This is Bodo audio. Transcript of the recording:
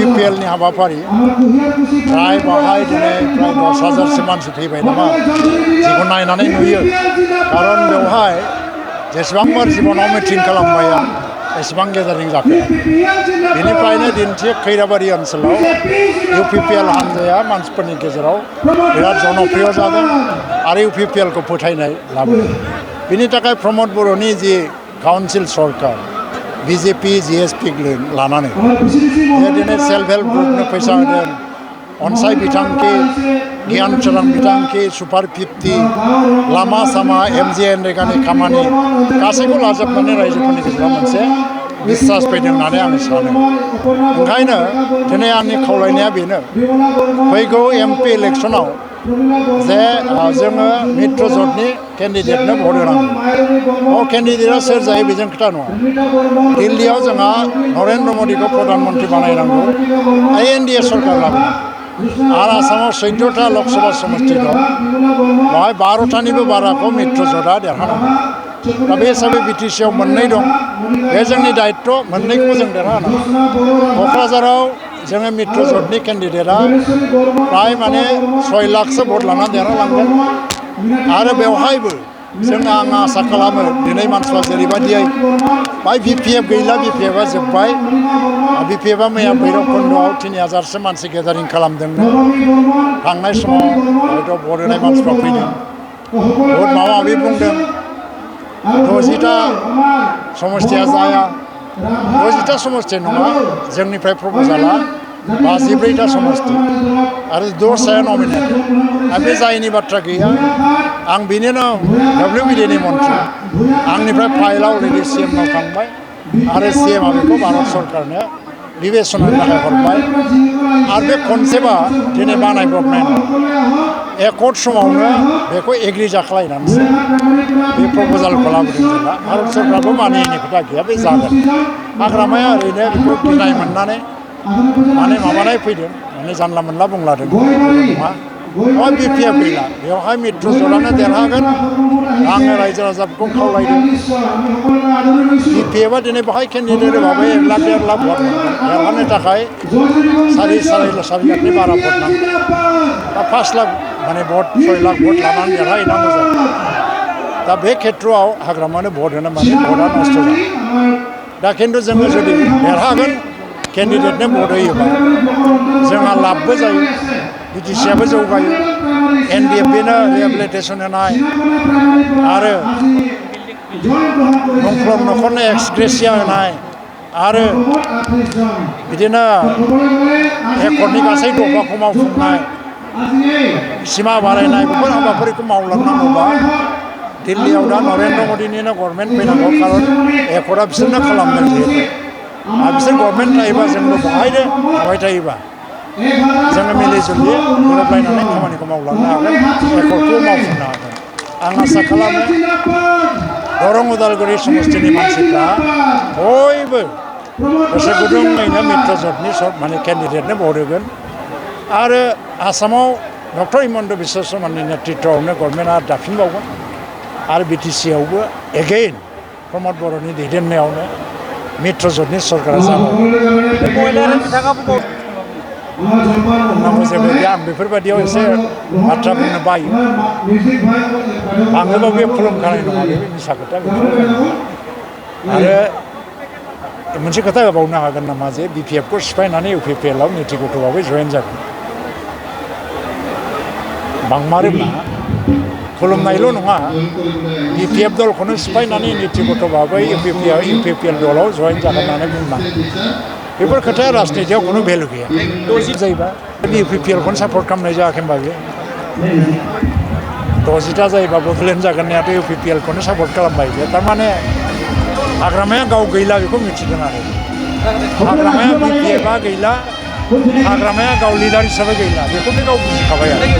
UPPL नि हाबाफारि प्राय बाहाय दिनै प्राय 10,000 मानसि फैबाय नामा जिखौ नायनानै नुयो खारन बेवहाय जेसेबांबार जिबनाव मिटिं खालामबाय आं एसेबां गेजारिं जाफेरा बेनिफ्रायनो दिन्थियो खैराबारि ओनसोलाव UPPL हानजाया मानसिफोरनि गेजेराव बिराद जनप्रिय जादों आरो UPPL खौ फोथायनाय लाबोदों बिनि थाखाय प्रमद बर'नि जि काउन्सिल सरकार BJP GSP लानानै दिनै सेल्फ हेल्प ग्रुपनो फैसा होदों अनसाय बिथांखि गियान सोरां बिथांखि सुपार 50 लामा सामा MGNरेगानि खामानि गासैखौ लाजोबनानै रायजोफोरनि गेजेराव मोनसे बिश्वास फैदों होननानै आं सानो ओंखायनो दिनै आंनि खावलायनाया बेनो फैगौ MP इलेक्सनाव जे जोङो मित्र ज'टनि केन्डिडेटनो भट होनांगौ केन्डिडेटआ सोर जायो बेजों खोथा नङा दिल्लीयाव जोंहा नरेन्द्र मदिखौ प्रधानमन्त्री बानायनांगौ NDA सरकार लाबोनांगौ आरो आसामाव 14टा लकसभा समष्टि दं बेवहाय 12टानिबो बाराखौ मित्र ज'टआ देरहानांगौ दा बे हिसाबै BTC आव मोननै दं बे जोंनि दायित्व मोननैखौबो जों देरहानांगौ क'क्राझाराव जोङो मित्र ज'टनि केन्डिडेटआ प्राय माने 6 लाखसो भट लानानै देरहालांगोन आरो बेवहायबो जों आं आसा खालामो दिनै मानसिफ्रा जेरैबायदियै बाय BPF गैला BPFआ जोब्बाय BPFआ मैया भैरबकुन्द'आव 3000सो मानसि गेजारिं खालामदोंनो थांनाय समाव हयथ' भट होनाय मानसिफ्रा फैदों बहुद माबा माबि बुंदों 60टा समष्टिया जाया 60टा समष्टि नङा जोंनिफ्राय प्रप'जाला 54टा समष्टि आरो 10 नमिनेट आरो बे जायैनि बाथ्रा गैया आं बेनिनो WBDनि मन्थ्रि आंनिफ्राय फाइलआ अलरेडि CMनाव थांबाय आरो CMआ बेखौ भारत सरकारनो बिबेचनानि थाखाय हरबाय आरो बे कनसेप्टआ दिनै बानायब्रबनाय नङा एकर्ड समावनो बेखौ एग्रि जाख्लायनानैसो बे प्रप'जालखौ लाबोदों जोंना भारत सरकारबो मानियैनि खोथा गैया बे जागोन हाग्रामाया ओरैनो बेखौ गिनाय मोननानै माने माबानाय फैदों माने जानला मोनला बुंलादों नङा बेवहाय BPF गैला बेवहाय मित्र ज'टआनो देरहागोन आङो रायजो राजाफोरखौ खावलायदों BPFआ दिनै बेवहाय केन्डिडेट होबाबो 1 लाख 1.5 लाख भट देरहानो थाखाय 4 लाखनि बारा भट नांगौ दा 5 लाख माने भट 6 लाख भट लानानै देरहाहैनांगौ जायो दा बे खेत्रआव हाग्रामानो भट होनो माने भटआ नस्थ' जायो दा खिन्थु जोङो जुदि देरहागोन केन्डिडेटनो भट होयोबा जोंहा लाभबो जायो BTCआबो जौगायो NDFBनो रिहेबिलिटेसन होनाय आरो मुंख्लं नखरनो एक्सग्रेसिया होनाय आरो बिदिनो एकर्डनि गासै दफाखौ मावफुंनाय सिमा बारायनाय बेफोर हाबाफारिखौ मावलांनांगौबा दिल्लीयाव दा नरेन्द्र मदिनिनो गभर्नमेन्ट फैनांगौ खारन एकर्डआ बिसोरनो खालामदों जिहेतु आरो बिसोर गभर्नमेन्ट थायोबा जोंबो बेवहायनो थाबाय थायोबा जोङो मिलिजुलि गोरोबलायनानै खामानिखौ मावलांनो हागोन एकर्डखौ मावफुंनो हागोन आं आसा खालामो दरं उदालगुरि समष्टिनि मानसिफ्रा बयबो गोसो गुदुङैनो मित्र ज'टनि माने केन्डिडेटनो भट होगोन आरो आसामाव डक्टर हिमन्त बिश्व शर्मानि नेतृत्वआवनो गभर्नमेन्टआ दाफिनबावगोन आरो BTCआवबो एगेइन प्रमद बर'नि दैदेननायावनो मित्र ज'टनि सरकारा जाबावगोन बुंनांगौ जेबो गैया आं बेफोरबायदियाव एसे बाथ्रा बुंनो बायो आङोबो बे खुलुमखानाय नङा बे मिसा खोथा आरो मोनसे खोथा होबावनो हागोन नामा जे BPFखौ सिफायनानै UPPLआव नितिगत'भाबै जयेन जागोन बांमारोब्ला खुलुमनायल' नङा BPF दलखौनो सिफायनानै नितिगत'भाबै UPPL दलाव जयेन जागोन होननानै बुंनांगोन बेफोर खोथाया राजनितियाव खुनु भेलु गैया जायोबा UPPLखौनो सापर्ट खालामनाय जायाखै होनबा बे 60टा जायोबा बड'लेण्ड जागोन होननायाथ' UPPLखौनो सापर्ट खालामबाय बे थारमाने हाग्रामाया गाव गैला बेखौ मिथिदों आरो हाग्रामाया BPFआ गैला हाग्रामाया गाव लिडार हिसाबै गैला बेखौनो गाव बुजिखाबाय आरो